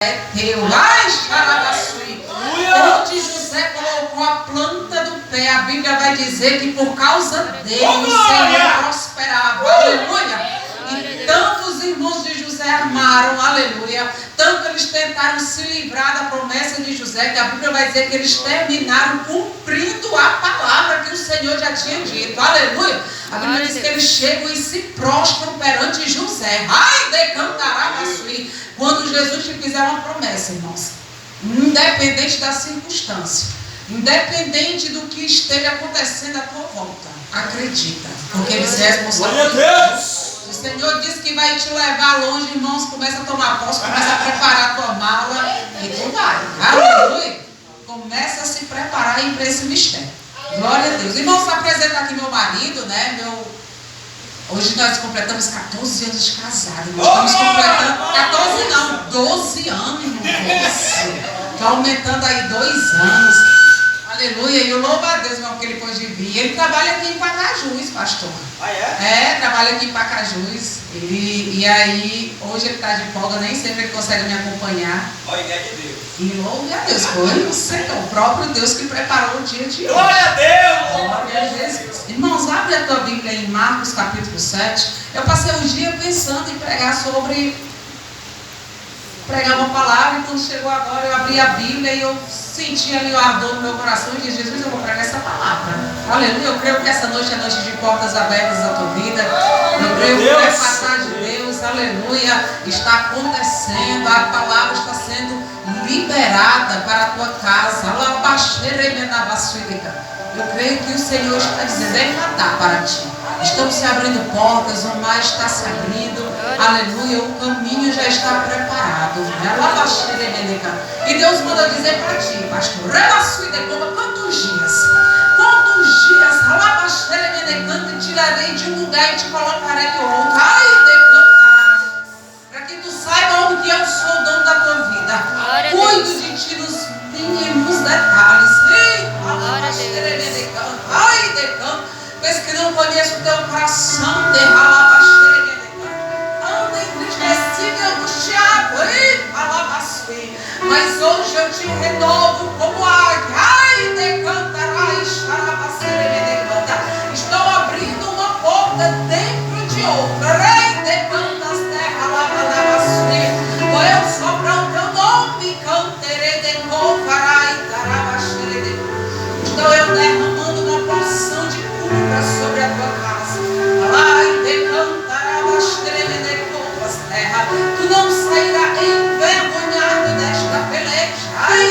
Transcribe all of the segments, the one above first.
é teu. Ai, xarabasui. Onde José colocou a planta do pé, a Bíblia vai dizer que por causa dele o Senhor prosperava. Aleluia. E tanto os irmãos de José amaram, aleluia. Tanto eles tentaram se livrar da promessa de José, que a Bíblia vai dizer que eles terminaram cumprindo a palavra que o Senhor já tinha dito. Aleluia. A Bíblia diz que eles chegam e se prostram perante José. Ai, decantará basui. Quando Jesus te fizer uma promessa, irmãos, independente da circunstância, independente do que esteja acontecendo à tua volta, acredita, porque Ele se é responsável. O Senhor disse que vai te levar longe, irmãos. Começa a tomar posse, começa a preparar a tua mala e tu vai. Aleluia. Começa a se preparar para esse mistério. Glória a Deus. Irmãos, vou apresentar aqui meu marido, né? Hoje nós completamos 14 anos de casado. Nós estamos completando 14 não, 12 anos, irmão. Está aumentando aí 2 anos. Aleluia. E eu louvo a Deus, irmão, que ele pôde vir. Ele trabalha aqui em Pacajus, pastor. Ah, é? Trabalha aqui em Pacajus. E aí, hoje ele está de folga, nem sempre ele consegue me acompanhar. Olha, é de Deus. E louve a Deus, foi o Senhor, o próprio Deus que preparou o dia de hoje. Glória a Deus! Glória a Jesus. Irmãos, abre a tua Bíblia em Marcos capítulo 7. Eu passei o dia pensando em pregar uma palavra, e quando chegou agora eu abri a Bíblia e eu senti ali o ardor no meu coração e disse: Jesus, eu vou pregar essa palavra. Aleluia. Eu creio que essa noite é noite de portas abertas da tua vida. Eu creio que a passagem de Deus, aleluia, está acontecendo. A palavra está sendo liberada para a tua casa. Eu creio que o Senhor está dizendo: vem matar para ti. Estão se abrindo portas, o mar está se abrindo. Aleluia, o caminho já está preparado. E Deus manda dizer para ti, pastor: quantos dias? Te tirarei de um lugar e te colocarei em outro. Ai, para que tu saiba onde eu sou o dono da tua vida. Cuido de ti nos mínimos detalhes. Ai, pois que não conheço o teu coração. Anda entristecido e angustiado. Mas hoje eu te renovo como águia. Ai, estou abrindo uma porta dentro de outra. Vou eu soprar o teu nome. Estou eu derramando uma porção de cura sobre a tua casa. Tu não sairá envergonhado desta peleja. Ai,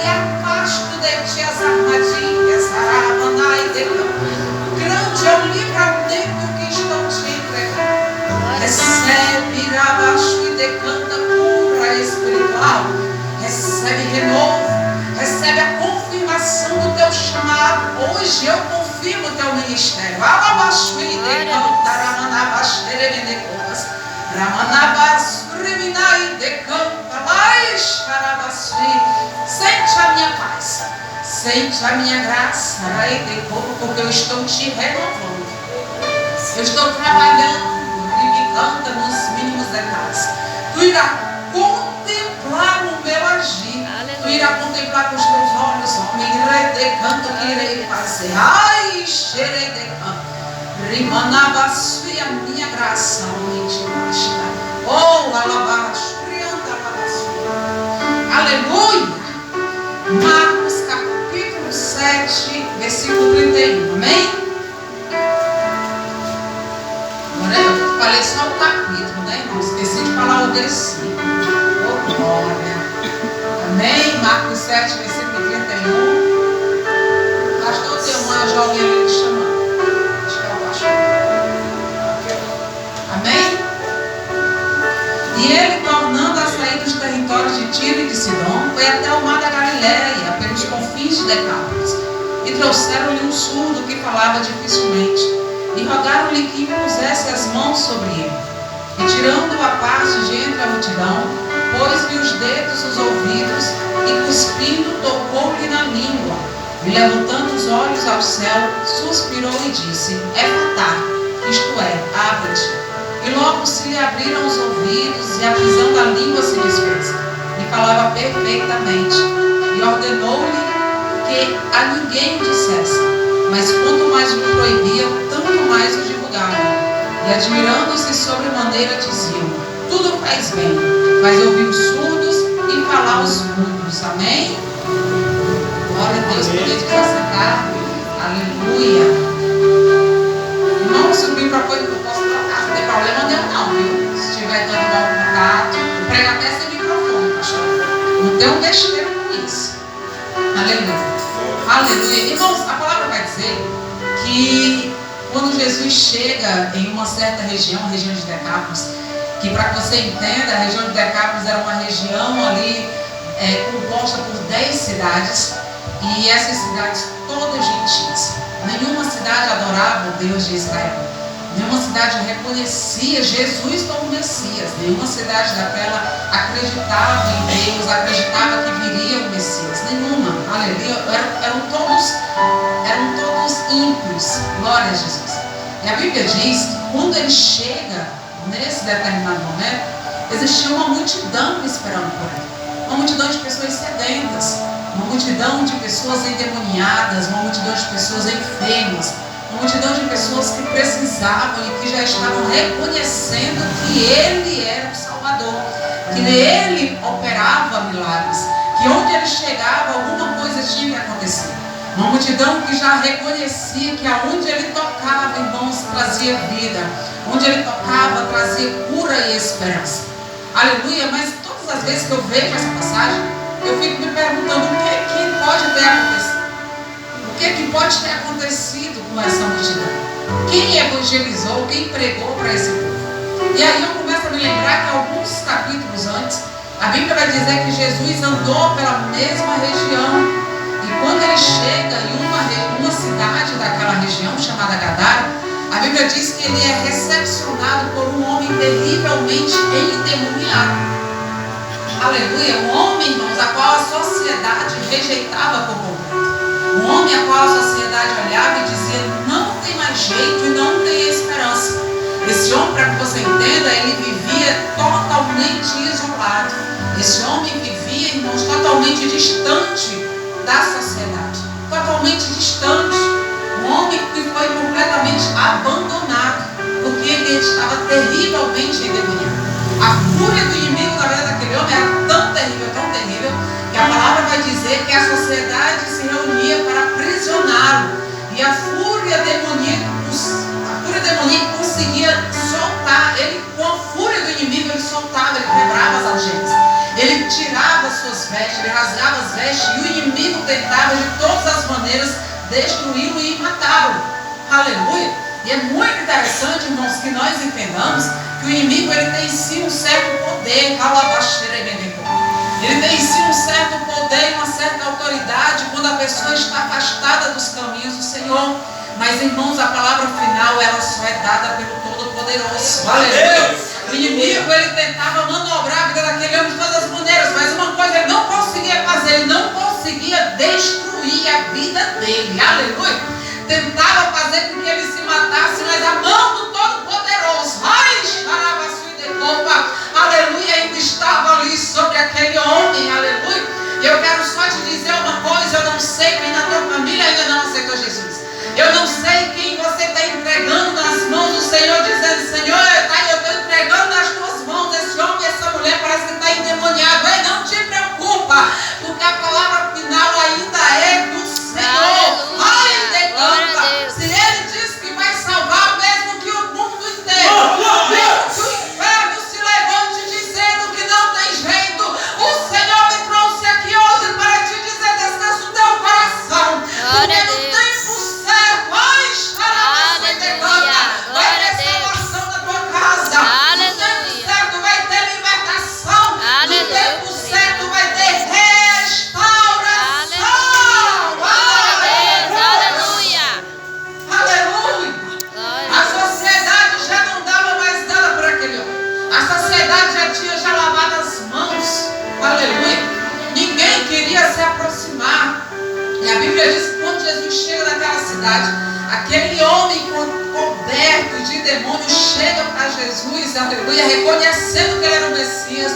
e afasto de ti as armadilhas. Grande é o livramento que estão te entregando. Recebe abaixo e decanta cura espiritual. Recebe renovo. Recebe a confirmação do teu chamado. Hoje eu confirmo o teu ministério. Abaixo e decanta ramanabaixo teremenecovas. Ramanabas reminai decanta mais carabasui. Sente a minha paz. Sente a minha graça, porque eu estou te renovando. Eu estou trabalhando e me canta nos mínimos detalhes. Tu irás contemplar o meu agir. Tu irás contemplar com os teus olhos, homem. Redecanto que irei fazer. Ai, xeredecanto. Rimanabasui, a minha graça, homem, te basta. Oh, alabaixo, crianta alabaixo. Aleluia. Marcos capítulo 7, versículo 31, amém? Agora eu falei só o capítulo, né, irmão? Esqueci de falar o versículo. Oh, glória. Amém? Marcos 7, versículo 31. Pastor, tem uma jovem ali te chamando. Acho que é o pastor. Amém? E ele, tornando a sair dos territórios de Tiro e de Sidom, foi até o mar da Galileia, pelos confins de Decápolis, e trouxeram-lhe um surdo que falava dificilmente, e rogaram-lhe que impusesse as mãos sobre ele. E tirando-o à parte de entre a multidão, pôs-lhe os dedos nos ouvidos e, cuspindo, tocou-lhe na língua. E, levantando os olhos ao céu, suspirou e disse: Efatá, isto é, abre-te. E logo se lhe abriram os ouvidos e a prisão da língua se desfez. E falava perfeitamente. E ordenou-lhe que a ninguém o dissesse. Mas quanto mais lhe proibia, tanto mais o divulgavam. E admirando-se sobremaneira diziam: tudo faz bem, faz ouvir os surdos e falar aos mudos. Amém? Glória a Deus, poder desaceitar. Aleluia. Não subir para coisa que eu posso trocar, não tem problema nenhum não, viu? Se estiver dando mau contato, eu prego até sem microfone, pastor. Não tem um besteira com isso. Aleluia. Aleluia. Irmãos, a palavra vai dizer que quando Jesus chega em uma certa região, a região de Decápolis, que para que você entenda, a região de Decápolis era uma região ali composta por 10 cidades, e essas cidades todas gentias. Nenhuma cidade adorava o Deus de Israel. Nenhuma cidade reconhecia Jesus como Messias. Nenhuma cidade daquela acreditava em Deus, acreditava que viria o Messias. Nenhuma. Aleluia. Eram todos ímpios. Glória a Jesus. E a Bíblia diz que quando ele chega nesse determinado momento, existia uma multidão esperando por ele. Uma multidão de pessoas sedentas. Uma multidão de pessoas endemoniadas. Uma multidão de pessoas enfermas. Uma multidão de pessoas que precisavam e que já estavam reconhecendo que Ele era o Salvador, que nele operava milagres, que onde Ele chegava alguma coisa tinha que acontecer. Uma multidão que já reconhecia que aonde Ele tocava, irmãos, trazia vida, onde Ele tocava trazia cura e esperança. Aleluia. Mas todas as vezes que eu vejo essa passagem, eu fico me perguntando o que pode ter acontecido. O que pode ter acontecido com essa multidão? Quem evangelizou, quem pregou para esse povo? E aí eu começo a me lembrar que alguns capítulos antes, a Bíblia vai dizer que Jesus andou pela mesma região. E quando ele chega em uma cidade daquela região, chamada Gadara, a Bíblia diz que ele é recepcionado por um homem terrivelmente endemoniado. Aleluia. Um homem, irmãos, a qual a sociedade rejeitava por completo. Um homem a qual a sociedade olhava e dizia: não tem mais jeito e não tem esperança. Esse homem, para que você entenda, ele vivia totalmente isolado. Esse homem vivia, irmãos, totalmente distante da sociedade. Totalmente distante. Um homem que foi completamente abandonado, porque ele estava terrivelmente endemoniado. A fúria do inimigo na vida daquele homem era tão terrível, que a palavra vai dizer que a sociedade se reunia para aprisioná-lo. E a fúria demoníaca conseguia soltar. Ele, com a fúria do inimigo, ele soltava, ele quebrava as algemas. Ele tirava as suas vestes, ele rasgava as vestes, e o inimigo tentava de todas as maneiras destruí-lo e matá-lo. Aleluia. E é muito interessante, irmãos, que nós entendamos que o inimigo ele tem em si um certo poder. Ele tem em si um certo poder e uma certa autoridade quando a pessoa está afastada dos caminhos do Senhor. Mas, irmãos, a palavra final ela só é dada pelo Todo-Poderoso. Aleluia. O inimigo ele tentava manobrar a vida daquele homem de todas as maneiras, mas uma coisa ele não conseguia fazer, ele não conseguia destruir a vida dele. Aleluia. Tentava fazer com que ele se matasse, mas a mão do Todo-Poderoso, aleluia, ainda estava ali sobre aquele homem. Aleluia. E eu quero só te dizer uma coisa: eu não sei quem na tua família ainda não aceitou Jesus. Eu não sei quem você está entregando nas mãos do Senhor, dizendo: Senhor, eu estou entregando nas tuas mãos esse homem e essa mulher, parece que está endemoniado. Ei, não te preocupa, porque a palavra final ainda é do Senhor. Se Ele diz que vai salvar, mesmo que o mundo inteiro, mesmo que o inferno se levante dizendo que não tem jeito, o Senhor me trouxe aqui hoje para te dizer: descansa o teu coração, porque no tempo certo vai ter salvação na tua casa. No tempo certo vai ter libertação. No tempo certo vai Bíblia diz que quando Jesus chega naquela cidade, aquele homem coberto de demônios chega para Jesus, aleluia, reconhecendo que ele era o Messias.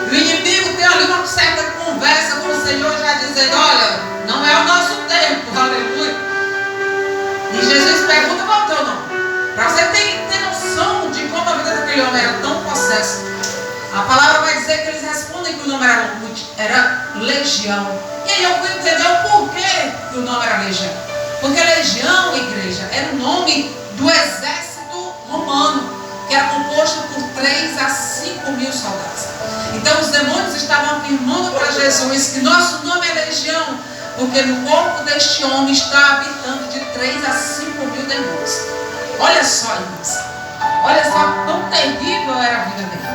O inimigo tem ali uma certa conversa com o Senhor, já dizendo: olha, não é o nosso tempo, aleluia. E Jesus pergunta: qual é o teu nome? Para você ter noção de como a vida daquele homem era tão possessa. A palavra vai dizer que eles respondem que o nome era Legião. E aí eu fui entender o porquê que o nome era Legião. Porque Legião, igreja, era o nome do exército romano, que era composto por 3 a 5 mil soldados. Então os demônios estavam afirmando para Jesus que nosso nome é Legião, porque no corpo deste homem está habitando de 3 a 5 mil demônios. Olha só, irmãos. Olha só quão terrível era a vida dele.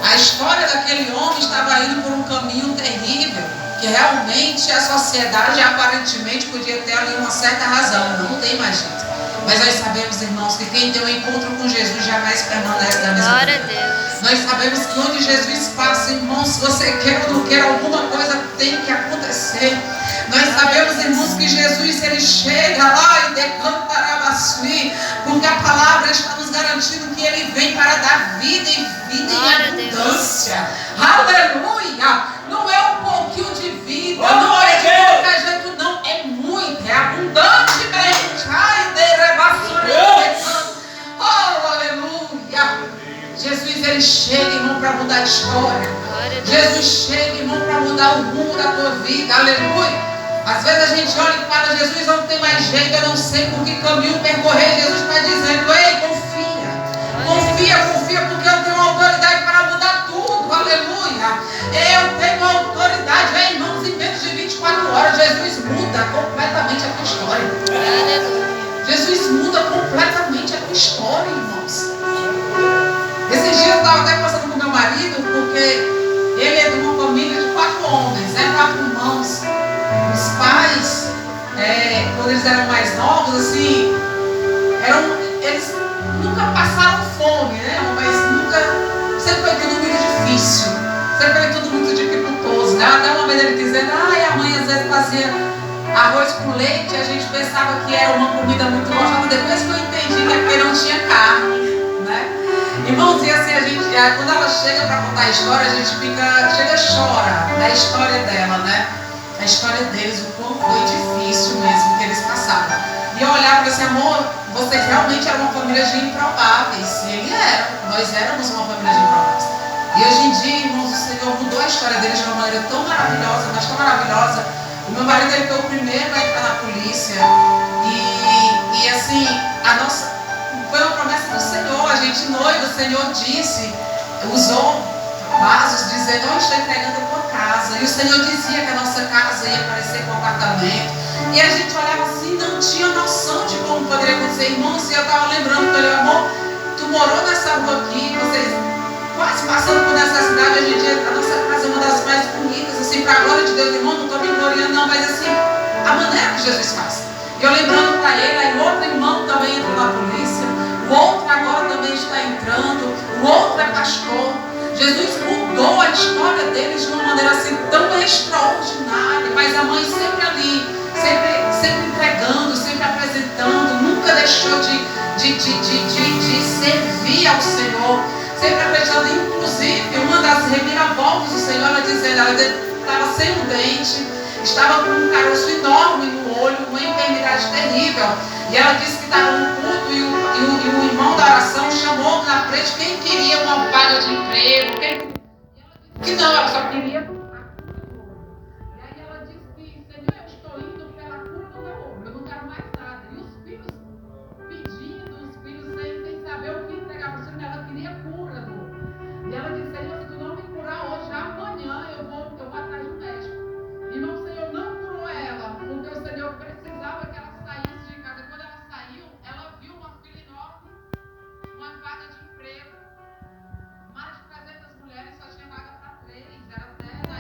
A história daquele homem estava indo por um caminho terrível, que realmente a sociedade aparentemente podia ter ali uma certa razão, não tem mais jeito. Mas nós sabemos, irmãos, que quem tem um encontro com Jesus jamais permanece da mesma Glória a maneira. Deus. Nós sabemos que onde Jesus passa, irmãos, se você quer ou não quer, alguma coisa tem que acontecer. Nós sabemos, irmãos, que Jesus, ele chega lá e decanta Arabaçuí, porque a palavra está nos garantindo que ele vem para dar vida e vida em abundância. Aleluia! Não é um pouquinho de vida, não é de qualquer jeito, não, é muito, é abundantemente. Ai, oh, aleluia! Jesus, ele chega, irmão, para mudar a história. Jesus chega, irmão, para mudar o rumo da tua vida. Aleluia! Às vezes a gente olha e fala: Jesus, não tem mais jeito, eu não sei por que caminho percorrer. Jesus está dizendo: ei, confia, porque eu tenho autoridade para mudar tudo. Aleluia! Eu tenho autoridade. Ei, irmãos, em menos de 24 horas, Jesus muda completamente a tua história. Jesus muda completamente a tua história, irmãos. Esses dias eu estava até passando com meu marido, porque ele é de uma família de 4 homens, 4 irmãos. Os pais, quando eles eram mais novos, assim, eles nunca passaram fome, né? Mas sempre foi tudo muito difícil, sempre foi tudo muito dificultoso, né? Até uma vez ele dizendo: ai, a mãe às vezes fazia arroz com leite, a gente pensava que era uma comida muito gostosa, depois que eu entendi que é porque não tinha carne, né? Irmãos, e assim, a gente, quando ela chega para contar a história, a gente chega e chora da história dela, né? A história deles, o quão foi difícil mesmo que eles passaram. E eu olhava para esse amor, vocês realmente eram uma família de improváveis. E ele era, nós éramos uma família de improváveis. E hoje em dia, irmãos, o Senhor mudou a história deles de uma maneira tão maravilhosa, mas tão maravilhosa. O meu marido, ele foi o primeiro a entrar na polícia. E assim, foi uma promessa do Senhor. A gente noiva, o Senhor disse, usou vasos dizendo: eu estou entregando a tua casa. E o Senhor dizia que a nossa casa ia parecer com um apartamento. E a gente olhava assim, não tinha noção de como poderia acontecer, irmãos. E eu estava lembrando que ele: amor, tu morou nessa rua aqui, vocês quase passando por necessidade. Hoje em dia a nossa casa é uma das mais bonitas, assim, para a glória de Deus, irmão. Não estou me gloriando não, mas assim, a maneira que Jesus faz. E eu lembrando para ele, aí outro irmão também entrou na polícia, o outro agora também está entrando, o outro é pastor. Jesus mudou a história deles de uma maneira assim tão extraordinária, mas a mãe sempre ali, sempre entregando, sempre apresentando, nunca deixou de servir ao Senhor, sempre apresentando. Inclusive, uma das reviravoltas do Senhor, ela dizendo, ela estava sem um dente, estava com um caroço enorme no olho, uma enfermidade terrível, e ela disse que estava no culto e o irmão da oração chamou na frente quem queria uma vaga de emprego, que não, ela só queria a cura do olho. E aí ela disse que: Senhor, eu estou indo pela cura do meu olho, eu não quero mais nada. E os filhos pedindo, os filhos sem saber o que entregar para o Senhor, ela queria cura do olho. E ela disse: Senhor, se tu não me curar hoje, amanhã eu vou atrás do médico. Irmão, o Senhor não curou ela, porque o Senhor precisava que ela saísse de casa. Quando ela saiu, ela viu uma fila enorme, uma vaga de emprego. Mais de 300 mulheres, só tinha vaga para 3. Era até na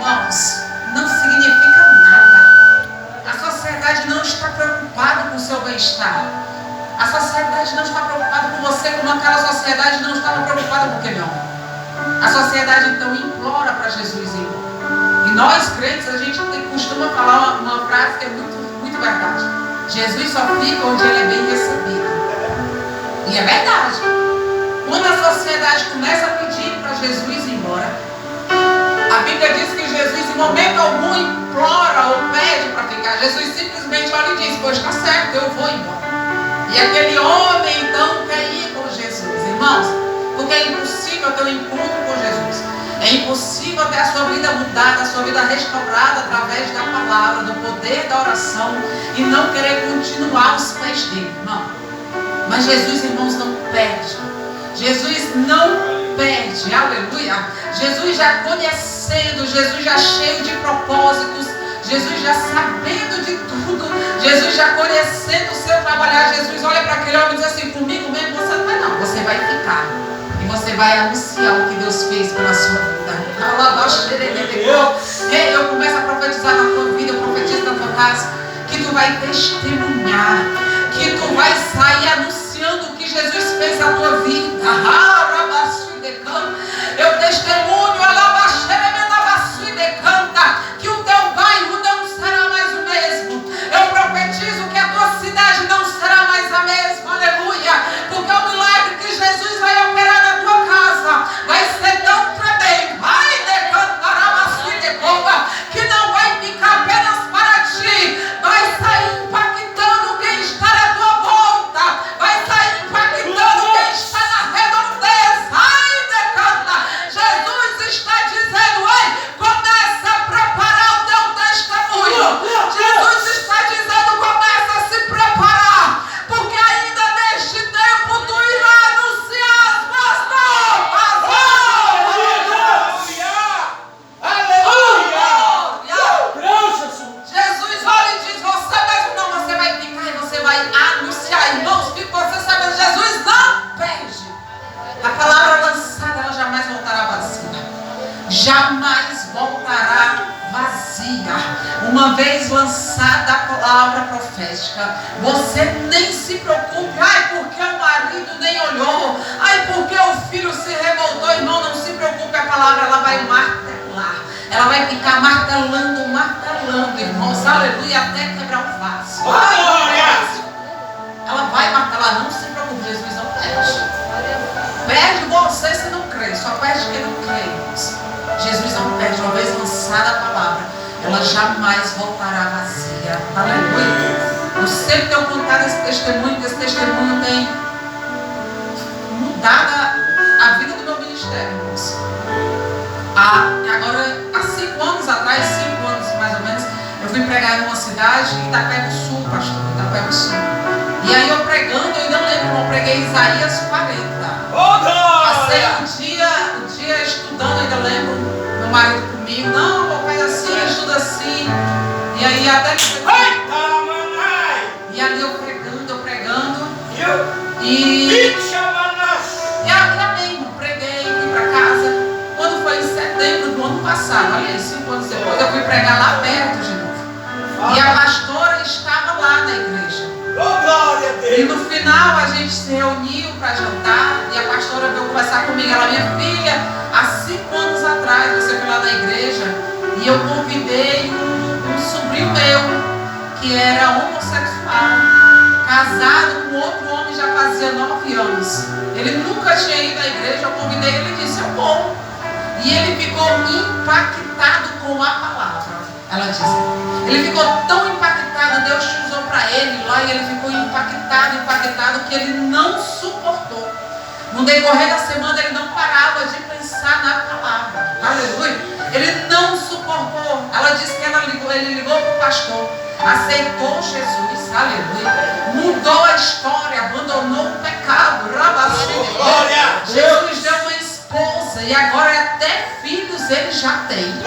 irmãos, não significa nada. A sociedade não está preocupada com o seu bem-estar. A sociedade não está preocupada com você como aquela sociedade não estava preocupada com o que, meu amor? A sociedade então implora para Jesus ir. E nós crentes, a gente costuma falar uma frase que é muito verdade. Jesus só fica onde ele é bem recebido. E é verdade. Quando a sociedade começa a pedir para Jesus ir embora, a Bíblia diz que Jesus em momento algum implora ou pede para ficar. Jesus simplesmente olha e diz: pois está certo, eu vou embora. E aquele homem então quer ir com Jesus, irmãos, porque é impossível ter um encontro com Jesus. É impossível ter a sua vida mudada, a sua vida restaurada através da palavra, do poder da oração e não querer continuar aos pés dele, irmão. Mas Jesus, irmãos, não perde. Jesus não perde, aleluia. Jesus já conhecendo, Jesus já cheio de propósitos, Jesus já sabendo de tudo, Jesus já conhecendo o seu trabalhar. Jesus olha para aquele homem e diz assim: comigo mesmo você não vai não, você vai ficar. E você vai anunciar o que Deus fez pela sua vida. Ei, eu começo a profetizar na tua vida, eu profetizo na tua casa, que tu vai testemunhar, que tu vai sair anunciando o que Jesus fez na tua vida. Eu testemunho, que o teu bairro não será mais o mesmo. Eu profetizo que a tua cidade não será mais a mesma, aleluia, porque o milagre que Jesus vai operar na tua casa vai ser tão tremendo, que não vai ficar apenas para ti, vai sair impactando quem está na tua volta, vai sair impactando quem está na redondeza. Jesus está dizendo: ei, começa a preparar o teu testemunho. Jesus está dizendo: começa a se preparar, porque ainda neste tempo tu irás anunciar as boas novas. Jesus olha e diz: você mesmo não, você vai ficar e você vai anunciar. Irmãos, fique você sabendo, Jesus não perde. A palavra lançada, ela jamais voltará vazia. Jamais voltará vazia. Uma vez lançada a palavra profética, você nem se preocupe: ai, porque o marido nem olhou, ai, porque o filho se revoltou. Irmão, não se preocupe, a palavra ela vai martelar, ela vai ficar martelando, irmãos, aleluia, até quebrar o vaso. Ela vai martelar, não se preocupe, Jesus não perde. Perde você se não crê, só perde quem não crê, irmãos. Jesus não perde. Uma vez lançada a palavra, ela jamais voltará vazia. Aleluia. Eu sempre tenho contado esse testemunho, que esse testemunho tem mudado a vida do meu ministério, irmãos. Agora, há 5 anos atrás, 5 anos mais ou menos, eu fui pregar em uma cidade, Itapé do Sul, pastor, Itapé do Sul. E aí eu pregando, eu ainda lembro, eu preguei Isaías 40. Passei um dia estudando, ainda lembro, meu marido comigo: não, faz assim, estuda assim. E aí até que e ali eu pregando. E amém, preguei, fui para casa. Quando foi em setembro do ano passado, olha aí, 5 anos depois, eu fui pregar lá perto de novo. E a pastora estava lá na igreja. E no final a gente se reuniu para jantar e a pastora veio conversar comigo. Ela: minha filha, há 5 anos atrás você foi lá na igreja e eu convidei um sobrinho meu que era homossexual, casado com outro homem já fazia 9 anos. Ele nunca tinha ido à igreja, eu convidei ele e disse: eu vou. E ele ficou impactado com a palavra. Ela disse, ele ficou tão impactado, Deus te usou para ele lá, e ele ficou impactado que ele não suportou. No decorrer da semana ele não parava de pensar na palavra. Aleluia. Ele não suportou. Ela disse que ele ligou para o pastor, aceitou Jesus, aleluia, mudou a história, abandonou o pecado. Jesus deu uma esposa e agora até filhos ele já tem.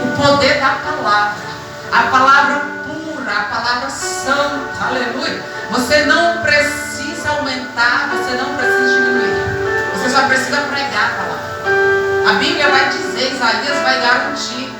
O poder da palavra, a palavra pura, a palavra santa, aleluia. Você não precisa aumentar, você não precisa diminuir, você só precisa pregar a palavra. A Bíblia vai dizer, Isaías vai garantir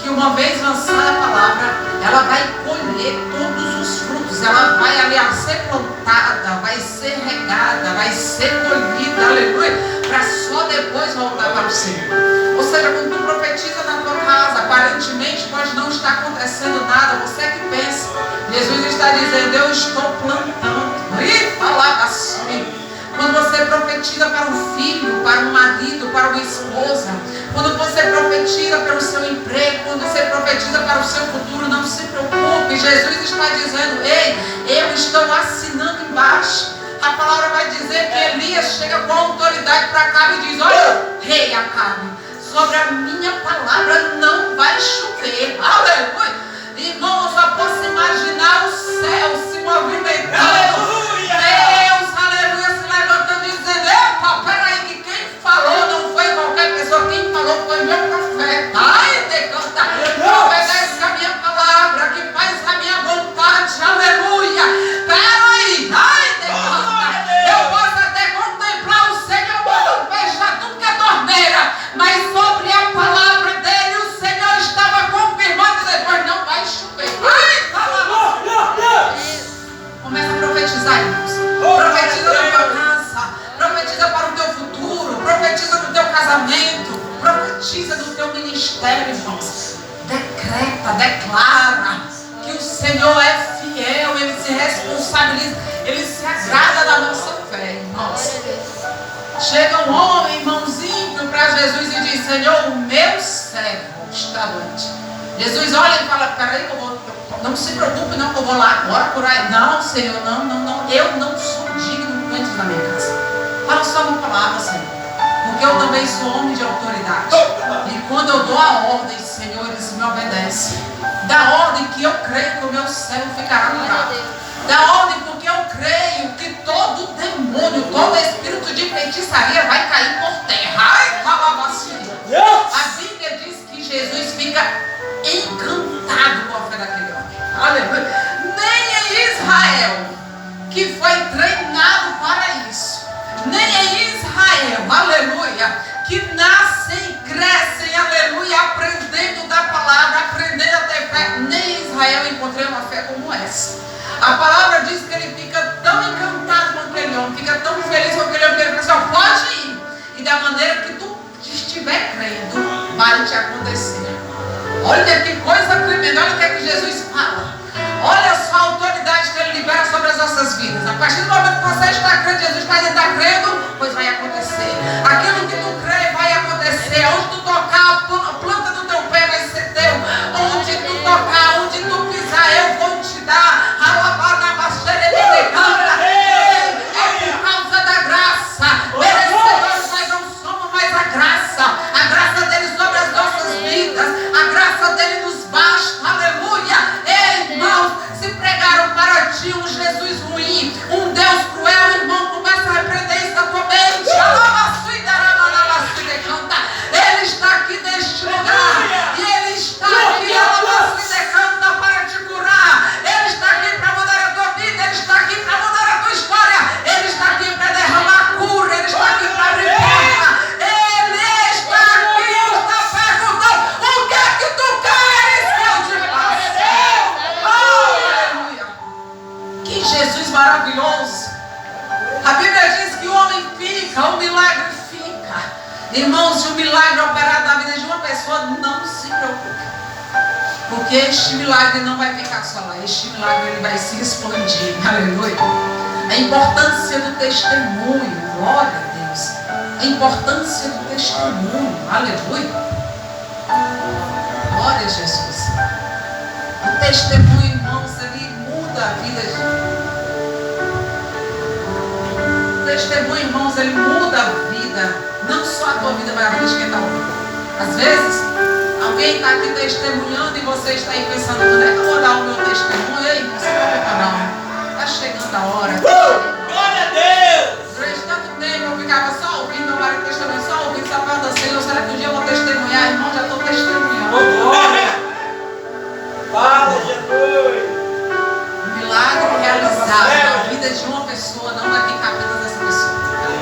que uma vez lançada a palavra, ela vai colher todos os frutos. Ela vai, aliás, ser plantada, vai ser regada, vai ser colhida, aleluia, para só depois voltar para o Senhor. Ou seja, quando tu profetiza na tua casa, aparentemente pode não estar acontecendo nada, você é que pensa. Jesus está dizendo, eu estou plantando. E falava assim. Quando você profetiza para um filho, para um marido, para uma esposa, quando você profetiza para o seu emprego, quando você profetiza para o seu futuro, não se preocupe. Jesus está dizendo, ei, eu estou assinando embaixo. A palavra vai dizer que Elias chega com autoridade para Acabe e diz, olha, rei Acabe, sobre a minha palavra não vai chover. Aleluia. Irmão, eu só posso imaginar o céu se movimentando. Deus, aleluia, se levantando e dizendo, epa, peraí, que quem falou não foi qualquer pessoa, quem falou foi meu profeta. Ai, decanta, que obedece a minha palavra, que faz a minha vontade, aleluia. Peraí, ai, decanta, eu posso até contemplar o Senhor quando fechar tudo que é torneira, mas sobre a palavra dele o Senhor estava confirmando e depois não vai chover. Ai, fala. Começa a profetizar, irmãos. Profetiza na tua casa, profetiza para o teu futuro, profetiza no teu casamento, profetiza no teu ministério, irmãos. Decreta, declara que o Senhor é fiel, Ele se responsabiliza, Ele se agrada da nossa fé, irmãos. Chega um homem, irmãozinho, para Jesus e diz, Senhor, o meu servo está doente. Jesus olha e fala, peraí, não se preocupe não, que eu vou lá agora curar ele. Não, Senhor, não, eu não sou digno de entrar na minha casa. Fala só uma palavra, Senhor, porque eu também sou homem de autoridade. E quando eu dou a ordem, Senhor, eles me obedecem. Dá ordem que eu creio que o meu servo ficará curado. Dá ordem porque eu creio que todo demônio, todo espírito de feitiçaria vai cair por terra. Ai, falava assim. A Bíblia diz que Jesus fica encantado com a fé daquele homem. Aleluia. Nem em Israel, que foi treinado para isso, nem em Israel, aleluia, que nascem, crescem, aleluia, aprendendo da palavra, aprendendo a ter fé, nem em Israel eu encontrei uma fé como essa. A palavra diz que ele fica tão encantado com aquele homem, fica tão feliz com aquele homem, que ele fala assim, pode ir, e da maneira que tu estiver crendo, vai te acontecer. Olha que coisa tremenda, olha o que é que Jesus fala. Olha só a autoridade que Ele libera sobre as nossas vidas. A partir do momento que você está crendo, Jesus está crendo, pois vai acontecer. Aquilo que tu crê vai acontecer. Onde tu tocar, a planta do teu pé vai ser teu. Onde tu tocar, onde tu pisar, eu vou te dar. É por causa da graça. Merecedores nós não somos, mas a graça dele sobre as nossas vidas, a graça dele nos basta, aleluia. Ei, irmãos, se pregaram para ti um Jesus ruim, um Deus cruel, irmão, começa a repreender isso na tua mente. Ele está aqui neste lugar, e Ele está aqui, para te curar. Ele está aqui para mudar a tua vida, Ele está aqui para mudar a tua história, Ele está aqui para derramar a cura, Ele está aqui para abrir porta. Ele está aqui, está perguntando, o que é que tu queres que eu te faça? Oh, aleluia! Que Jesus maravilhoso! A Bíblia diz que o homem fica, o milagre fica. Irmãos, se o milagre operar na vida de uma pessoa, não se preocupe, porque este milagre não vai ficar só lá, este milagre ele vai se expandir, aleluia. A importância do testemunho, glória a Deus, a importância do testemunho, aleluia, glória a Jesus. O testemunho, irmãos, ele muda a vida de o testemunho, irmãos, ele muda a vida. Não só a tua vida, mas a vida de quem está ouvindo. Às vezes, alguém está aqui testemunhando e você está aí pensando, quando é que eu vou dar o meu testemunho? Ei, não se preocupa não. Está chegando a hora. Glória a Deus! Durante tanto tempo eu ficava só ouvindo, meu marido testemunho, só ouvindo, só falando, Senhor, será que um dia eu vou testemunhar? Irmão, já estou testemunhando. Glória! Fala, Jesus! O milagre realizado na vida de uma pessoa não vai ficar apenas nessa pessoa.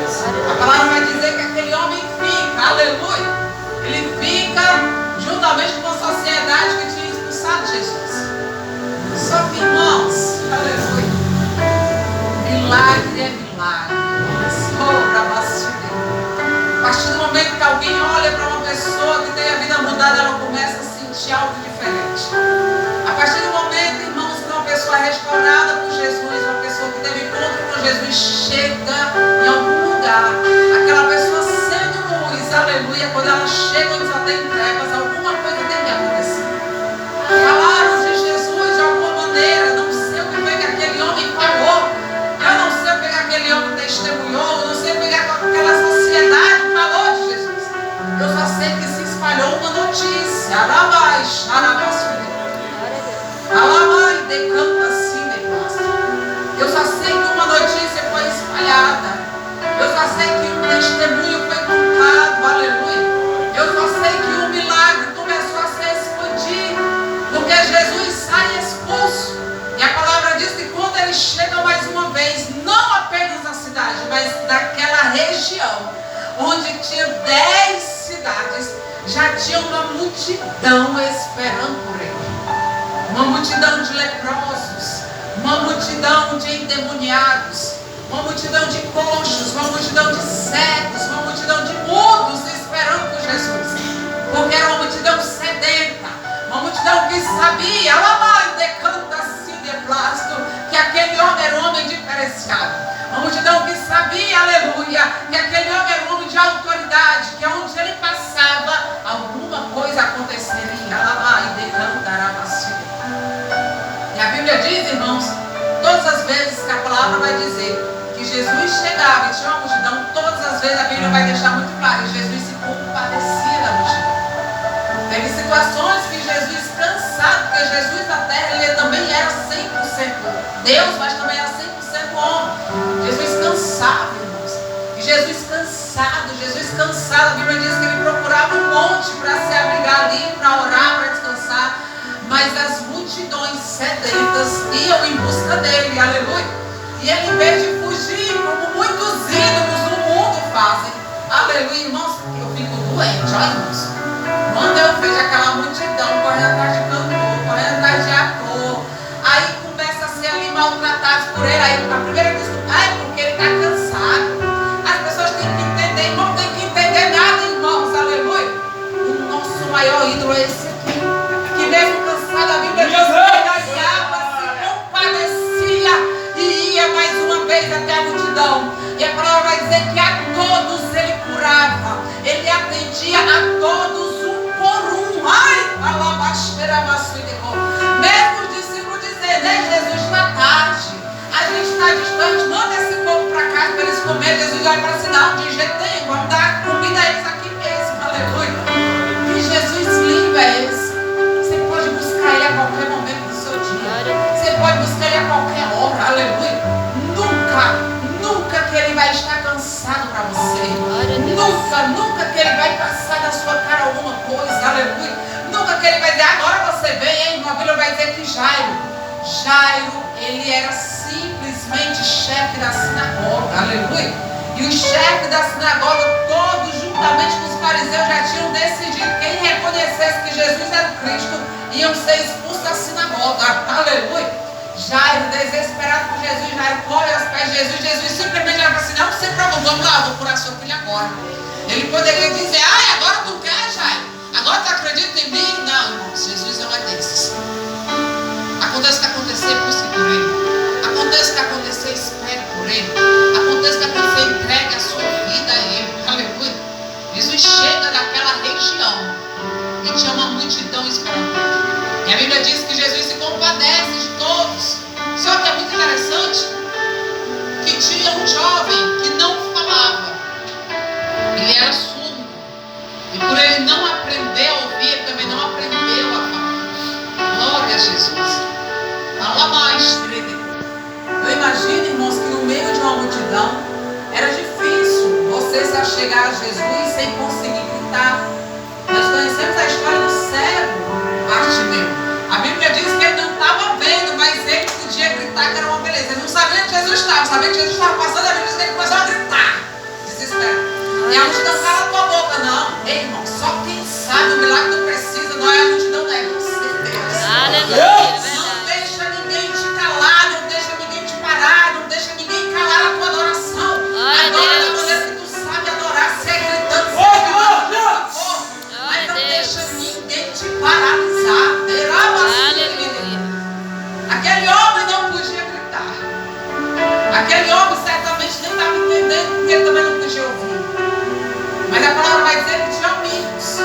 A palavra vai dizer que aquele homem fica, aleluia. juntamente com a sociedade que tinha expulsado Jesus. Só que, irmãos, aleluia, milagre é milagre. A partir do momento que alguém olha para uma pessoa que tem a vida mudada, ela começa a sentir algo diferente. A partir do momento, irmãos, que uma pessoa é restaurada por Jesus, uma pessoa que teve encontro com Jesus, chega em algum lugar, aquela pessoa sendo luz, aleluia, quando ela chega onde só tem trevas, alguma coisa tem que acontecer. Falaram de Jesus de alguma maneira, não sei o que foi que aquele homem falou, eu não sei o que aquele homem testemunhou, eu não sei o que aquela sociedade falou de Jesus. Eu só sei que se espalhou uma notícia. Eu só sei que uma notícia foi espalhada. Eu só sei que um testemunho foi contado. Aleluia. Eu só sei que um milagre começou a se expandir. Porque Jesus sai expulso. E a palavra diz que quando ele chega mais uma vez, não apenas na cidade, mas naquela região, onde tinha 10 cidades, já tinha uma multidão esperando por ele. Uma multidão de leprosos, uma multidão de endemoniados, uma multidão de coxos, uma multidão de cegos, uma multidão de mudos esperando por Jesus. Porque era uma multidão sedenta, uma multidão que sabia, que aquele homem era um homem diferenciado. Uma multidão que sabia, aleluia, que aquele homem era um homem de autoridade, que onde ele passava, alguma coisa aconteceria. E a Bíblia diz, irmãos, todas as vezes que a palavra vai dizer que Jesus chegava e tinha uma multidão, todas as vezes a Bíblia vai deixar muito claro, Jesus se compadecia da multidão. Teve situações que Jesus, cansado, porque Jesus na terra, ele também era 100% Deus, mas também era 100% homem. Jesus cansado, irmãos. E Jesus cansado, a Bíblia diz que ele procurava um monte para se abrigar ali, para orar, para descansar. Mas as multidões sedentas iam em busca dele, aleluia. E ele, em vez de fugir, como muitos ídolos do mundo fazem, aleluia, irmãos, eu fico doente, ó, irmãos. Quando eu vejo aquela multidão correndo atrás de cantor, correndo atrás de ator, aí começa a ser ali maltratados por ele, aí a primeira desculpa, porque ele está cansado. As pessoas têm que entender, irmão, tem que entender nada, irmãos, aleluia. O nosso maior ídolo é esse aqui, que mesmo cansado, a Bíblia diz que ele olhava, se compadecia e ia mais uma vez até a multidão. E a palavra vai dizer que a todos ele curava, ele atendia a todos por um. Mesmo os discípulos dizendo, Jesus, está tarde, a gente está distante, manda esse povo para casa para eles comerem. Jesus vai para a cidade, de jeito nenhum, vamos dar comida a eles aqui mesmo, aleluia. E Jesus livre é esse. Você pode buscar ele a qualquer momento do seu dia, você pode buscar ele a qualquer hora, aleluia. Nunca que ele vai estar cansado para você, nunca que ele vai passar na sua cara alguma coisa, aleluia. Nunca que ele vai dizer, agora você vem, hein? A Bíblia vai dizer que Jairo, ele era simplesmente chefe da sinagoga, aleluia. E os chefes da sinagoga, todos juntamente com os fariseus, já tinham decidido que quem reconhecesse que Jesus era o Cristo, iam ser expulsos da sinagoga, aleluia. Jairo, desesperado por Jesus, Jairo corre aos pés de Jesus. Jesus simplesmente falou assim, não se preocupe, vamos lá, vou curar seu filho agora. Ele poderia dizer, agora tu quer, Jairo? Agora tu acredita em mim? Não, irmãos, Jesus não é desses. Aconteça o que acontecer, busque por ele. Aconteça o que acontecer, espere por ele. Aconteça o que acontecer, entregue a sua vida a ele. Aleluia. Jesus chega daquela região e tinha uma multidão esperando ele. E a Bíblia diz que Jesus se compadece de todos. Só que é muito interessante que tinha um jovem que não falava. Ele era surdo. E por ele não aprender a ouvir, ele também não aprendeu a falar. Glória a Jesus. Fala mais. Eu imagino, irmãos, que no meio de uma multidão era difícil você se achegar a Jesus sem conseguir gritar. Nós conhecemos a história do cego Bartimeu. A Bíblia diz que ele não estava vendo, mas ele podia gritar que era uma beleza. Ele não sabia onde Jesus estava, sabia que Jesus estava passando, a Bíblia diz que ele começou a gritar, desesperado. E a multidão, cala a tua boca. Não, ei, irmão, só quem sabe o milagre não precisa, não vai a multidão nega, com certeza. Aleluia.